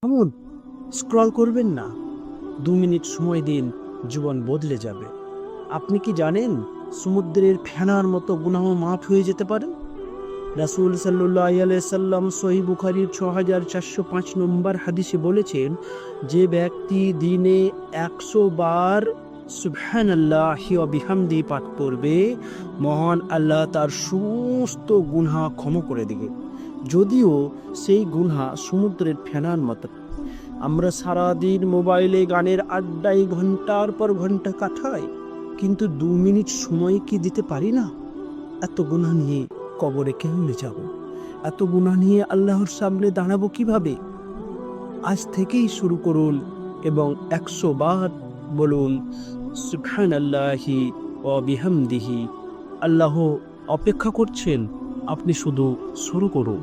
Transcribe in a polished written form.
Mahmud, scroll করবেন না। 2 minute সময় দিন, জীবন বদলে যাবে। আপনি কি জানেন সমুদ্রের ফেনার মতো গুনাহ মাফ হয়ে যেতে পারে? রাসূল সাল্লাল্লাহু আলাইহি সাল্লাম সহিহ বুখারীর 6405 নম্বর হাদিসে বলেছেন, যে ব্যক্তি দিনে 100 বার সুবহানাল্লাহি ওয়া বিহামদিহি পাঠ করবে, মহান আল্লাহ তার সমস্ত গুনাহ ক্ষমা করে দিবে, যদিও সেই গুনাহ সমুদ্রের ফেনার মতো। আমরা সারাদিন মোবাইলে গানের আড্ডায় ঘন্টার পর ঘন্টা কাটাই, কিন্তু 2 মিনিট সময় কি দিতে পারি না? এত গুনাহ নিয়ে কবরে কেমনে যাব? এত গুনাহ নিয়ে আল্লাহর সামনে দাঁড়াবো কিভাবে? আজ থেকেই শুরু করুন এবং 100 বার বলুন সুবহানাল্লাহি ওয়া বিহামদিহি। আল্লাহ অপেক্ষা করছেন, আপনি শুধু শুরু করুন।